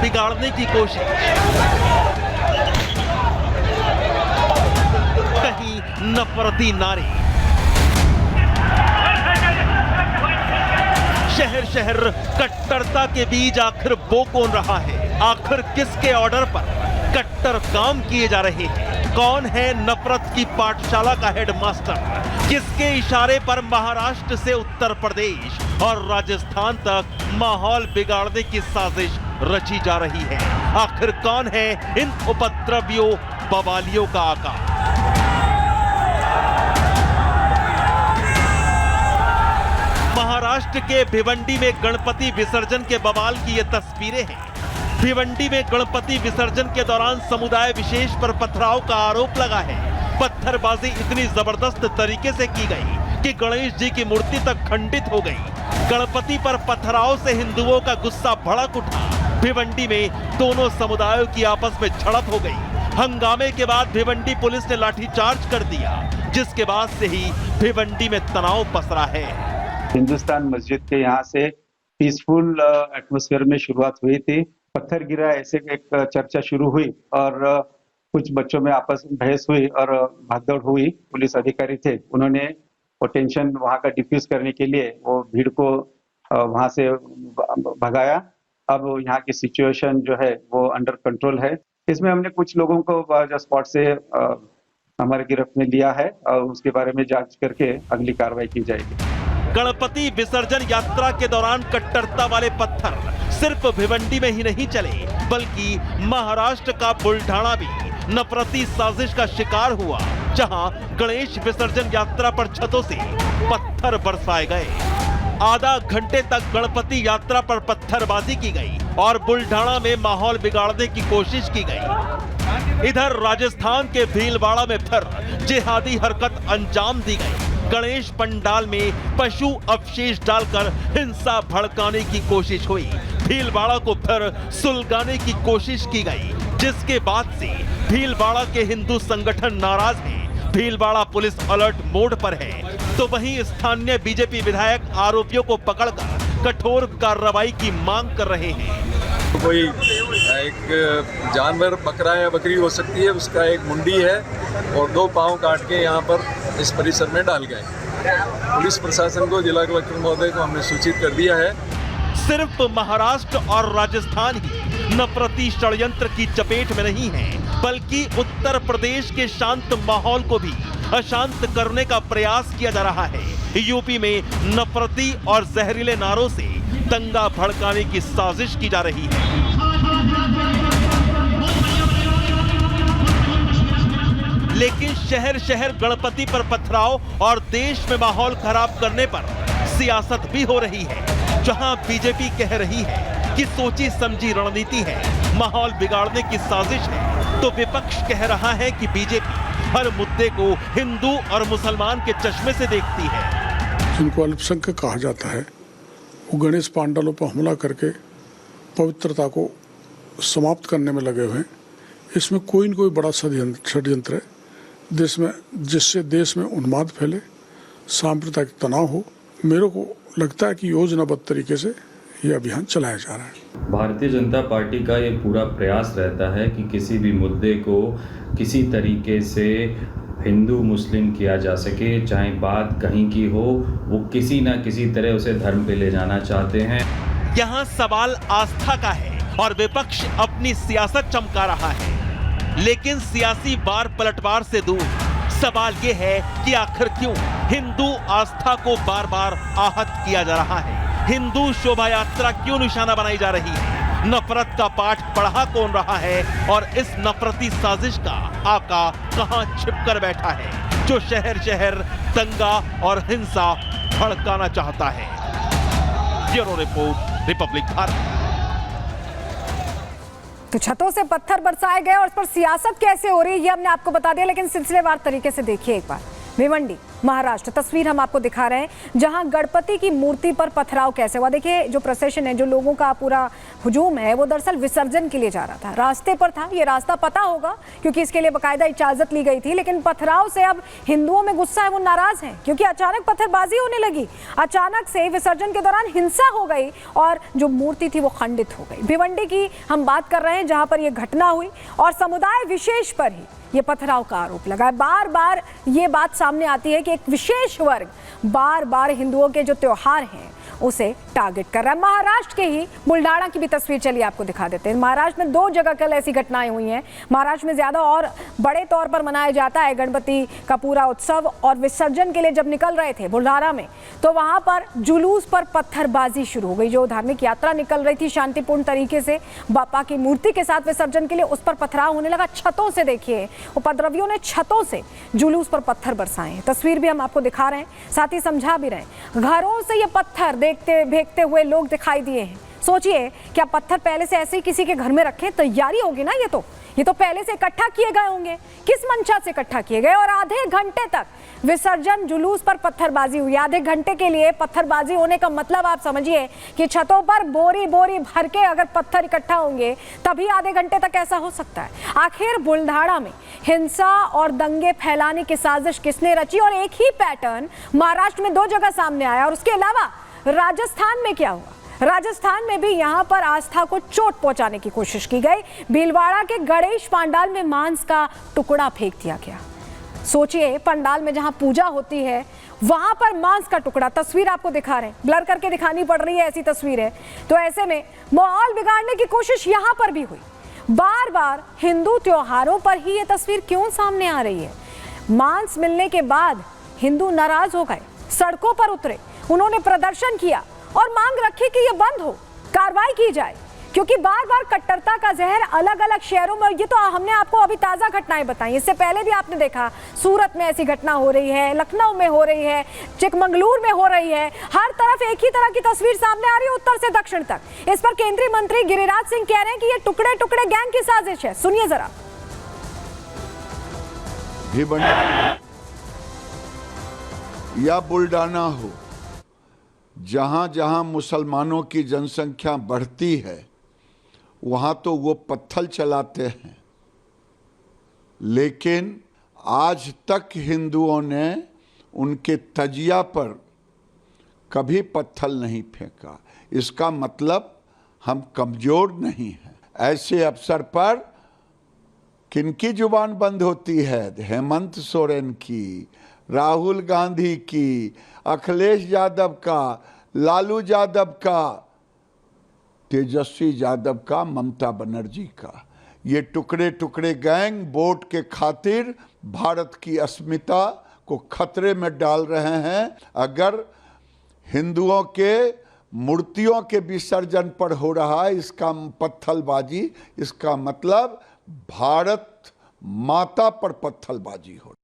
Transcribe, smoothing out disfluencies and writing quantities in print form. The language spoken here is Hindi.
बिगाड़ने की कोशिश। कहीं नफरती नारे, शहर शहर कट्टरता के बीज आखिर बो कौन रहा है? आखिर किसके ऑर्डर पर कट्टर काम किए जा रहे हैं? कौन है नफरत की पाठशाला का हेडमास्टर? किसके इशारे पर महाराष्ट्र से उत्तर प्रदेश और राजस्थान तक माहौल बिगाड़ने की साजिश रची जा रही है? आखिर कौन है इन उपद्रवियों बवालियों का आका? महाराष्ट्र के भिवंडी में गणपति विसर्जन के बवाल की ये तस्वीरें हैं। भिवंडी में गणपति विसर्जन के दौरान समुदाय विशेष पर पथराव का आरोप लगा है। पत्थरबाजी इतनी जबरदस्त तरीके से की गई कि गणेश जी की मूर्ति तक खंडित हो गई। गणपति पर पथराव से हिंदुओं का गुस्सा भड़क उठा। भिवंडी में दोनों समुदायों की आपस में झड़प हो गई। हंगामे के बाद भिवंडी पुलिस ने लाठीचार्ज कर दिया, जिसके बाद से ही भिवंडी में तनाव पसरा है। हिंदुस्तान मस्जिद के यहाँ से पीसफुल एटमॉस्फेयर में शुरुआत हुई थी। पत्थर गिरा ऐसे एक चर्चा शुरू हुई और कुछ बच्चों में आपस में बहस हुई और भागदौड़ हुई। पुलिस अधिकारी थे, उन्होंने वो टेंशन वहाँ का डिफ्यूज करने के लिए वो भीड़ को वहाँ से भगाया। अब यहाँ की सिचुएशन जो है वो अंडर कंट्रोल है। इसमें हमने कुछ लोगों को स्पॉट से हमारे गिरफ्त में लिया है और उसके बारे में जांच करके अगली कार्रवाई की जाएगी। गणपति विसर्जन यात्रा के दौरान कट्टरता वाले पत्थर सिर्फ भिवंडी में ही नहीं चले, बल्कि महाराष्ट्र का बुल्ढाना भी नफरती साजिश का शिकार हुआ, जहां गणेश विसर्जन यात्रा पर छतों से पत्थर बरसाए गए। आधा घंटे तक गणपति यात्रा पर पत्थरबाजी की गई और बुल्ढाना में माहौल बिगाड़ने की कोशिश की गई। इधर राजस्थान के भीलवाड़ा में फिर जिहादी हरकत अंजाम दी गई। गणेश पंडाल में पशु अवशेष डालकर हिंसा भड़काने की कोशिश हुई। भीलवाड़ा को फिर सुलगाने की कोशिश की गई, जिसके बाद से भीलवाड़ा के हिंदू संगठन नाराज हैं। भीलवाड़ा पुलिस अलर्ट मोड पर है, तो वहीं स्थानीय बीजेपी विधायक आरोपियों को पकड़कर कठोर कार्रवाई की मांग कर रहे हैं। कोई एक जानवर, बकरा या बकरी हो सकती है, उसका एक मुंडी है और 2 पांव काट के यहाँ पर इस परिसर में डाल गए। पुलिस प्रशासन को, जिला कलेक्टर महोदय को हमने सूचित कर दिया है। सिर्फ महाराष्ट्र और राजस्थान ही नफरती षड्यंत्र की चपेट में नहीं है, बल्कि उत्तर प्रदेश के शांत माहौल को भी अशांत करने का प्रयास किया जा रहा है। यूपी में नफरती और जहरीले नारों से दंगा भड़काने की साजिश की जा रही है। लेकिन शहर शहर गणपति पर पथराव और देश में माहौल खराब करने पर सियासत भी हो रही है। जहां बीजेपी कह रही है कि सोची समझी रणनीति है, माहौल बिगाड़ने की साजिश है, तो विपक्ष कह रहा है कि बीजेपी हर मुद्दे को हिंदू और मुसलमान के चश्मे से देखती है। जिनको अल्पसंख्यक कहा जाता है, वो गणेश पांडालों पर हमला करके पवित्रता को समाप्त करने में लगे हुए हैं। इसमें कोई न कोई बड़ा षड्यंत्र है जिससे देश में उन्माद फैले, सांप्रदायिक तनाव हो। मेरे को लगता है कि योजनाबद्ध तरीके से ये अभियान चलाया जा रहा है। भारतीय जनता पार्टी का ये पूरा प्रयास रहता है कि किसी भी मुद्दे को किसी तरीके से हिंदू मुस्लिम किया जा सके, चाहे बात कहीं की हो, वो किसी ना किसी तरह उसे धर्म पे ले जाना चाहते हैं। यहाँ सवाल आस्था का है और विपक्ष अपनी सियासत चमका रहा है, लेकिन सियासी बार पलटवार से दूर सवाल ये है कि आखिर क्यों हिंदू आस्था को बार बार आहत किया जा रहा है? हिंदू शोभा यात्रा क्यों निशाना बनाई जा रही है? नफरत का पाठ पढ़ा कौन रहा है और इस नफरती साजिश का आका कहां छिपकर बैठा है, जो शहर शहर दंगा और हिंसा भड़काना चाहता है? Bureau report, Republic Bharat. तो छतों से पत्थर बरसाए गए और उस पर सियासत कैसे हो रही है ये हमने आपको बता दिया, लेकिन सिलसिलेवार तरीके से देखिए एक बार भिवंडी। महाराष्ट्र। तस्वीर हम आपको दिखा रहे हैं जहां गणपति की मूर्ति पर पथराव कैसे हुआ। देखिए जो प्रोसेशन है, जो लोगों का पूरा हुजूम है, वो दरअसल विसर्जन के लिए जा रहा था, रास्ते पर था। ये रास्ता पता होगा क्योंकि इसके लिए बाकायदा इजाजत ली गई थी, लेकिन पथराव से अब हिंदुओं में गुस्सा है, वो नाराज हैं क्योंकि अचानक पत्थरबाजी होने लगी। अचानक से विसर्जन के दौरान हिंसा हो गई और जो मूर्ति थी वो खंडित हो गई। भिवंडी की हम बात कर रहे हैं जहां पर यह घटना हुई और समुदाय विशेष पर ही ये पथराव का आरोप लगा है। बार बार ये बात सामने आती है कि एक विशेष वर्ग बार बार हिंदुओं के जो त्योहार हैं उसे टारगेट कर रहा है। महाराष्ट्र के ही बुल्ढाना की भी तस्वीर चलिए आपको दिखा देते हैं। महाराष्ट्र में 2 जगह कल ऐसी घटनाएं हुई हैं। महाराष्ट्र में ज्यादा और बड़े तौर पर मनाया जाता है गणपति का पूरा उत्सव, और विसर्जन के लिए जब निकल रहे थे बुल्ढाना में तो वहां पर जुलूस पर पत्थरबाजी शुरू हो गई। जो धार्मिक यात्रा निकल रही थी शांतिपूर्ण तरीके से बापा की मूर्ति के साथ विसर्जन के लिए, उस पर पथराव होने लगा। छतों से देखिए उपद्रवियों ने छतों से जुलूस पर पत्थर बरसाए। तस्वीर भी हम आपको दिखा रहे हैं, साथ ही समझा भी रहे हैं। घरों से ये पत्थर देखते भेजते हुए लोग दिखाई दिए हैं। सोचिए क्या पत्थर पहले से ऐसे ही किसी के घर में रखे, तैयारी होगी ना। ये तो पहले से इकट्ठा किए गए होंगे, किस मंशा से इकट्ठा किए गए। और आधे घंटे तक विसर्जन जुलूस पर पत्थरबाजी हुई। आधे घंटे के लिए पत्थरबाजी होने का मतलब आप समझिए कि छतों पर बोरी बोरी भर के अगर पत्थर इकट्ठा होंगे तभी आधे घंटे तक ऐसा हो सकता है। आखिर बुल्ढाना में हिंसा और दंगे फैलाने की साजिश किसने रची, और एक ही पैटर्न महाराष्ट्र में 2 जगह सामने आया। और उसके अलावा राजस्थान में क्या हुआ, राजस्थान में भी यहां पर आस्था को चोट पहुंचाने की कोशिश की गई। भीलवाड़ा के गणेश पंडाल में मांस का टुकड़ा फेंक दिया गया। सोचिए पंडाल में जहां पूजा होती है वहां पर मांस का टुकड़ा। तस्वीर आपको दिखा रहे हैं, ब्लर करके दिखानी पड़ रही है, ऐसी तस्वीर है। तो ऐसे में माहौल बिगाड़ने की कोशिश यहां पर भी हुई। बार बार हिंदू त्योहारों पर ही ये तस्वीर क्यों सामने आ रही है। मांस मिलने के बाद हिंदू नाराज हो गए, सड़कों पर उतरे, उन्होंने प्रदर्शन किया और मांग रखी कि ये बंद हो, कार्रवाई की जाए, क्योंकि बार बार कट्टरता का जहर अलग अलग शहरों में। ये तो हमने आपको अभी ताजा घटनाएं बताई, इससे पहले भी आपने देखा सूरत में ऐसी घटना हो रही है, लखनऊ में हो रही है, चिकमंगलुरु में हो रही है। हर तरफ एक ही तरह की तस्वीर सामने आ रही है, उत्तर से दक्षिण तक। इस पर केंद्रीय मंत्री गिरिराज सिंह कह रहे हैं कि ये टुकड़े टुकड़े गैंग की साजिश है। सुनिए जरा। या बुल्ढाना हो, जहां जहां मुसलमानों की जनसंख्या बढ़ती है वहां तो वो पत्थर चलाते हैं, लेकिन आज तक हिंदुओं ने उनके तजिया पर कभी पत्थर नहीं फेंका। इसका मतलब हम कमजोर नहीं हैं। ऐसे अवसर पर किनकी जुबान बंद होती है? हेमंत सोरेन की, राहुल गांधी की, अखिलेश यादव का, लालू यादव का, तेजस्वी यादव का, ममता बनर्जी का। ये टुकड़े टुकड़े गैंग वोट के खातिर भारत की अस्मिता को खतरे में डाल रहे हैं। अगर हिंदुओं के मूर्तियों के विसर्जन पर हो रहा है इसका पत्थरबाजी, इसका मतलब भारत माता पर पत्थरबाजी हो रही है।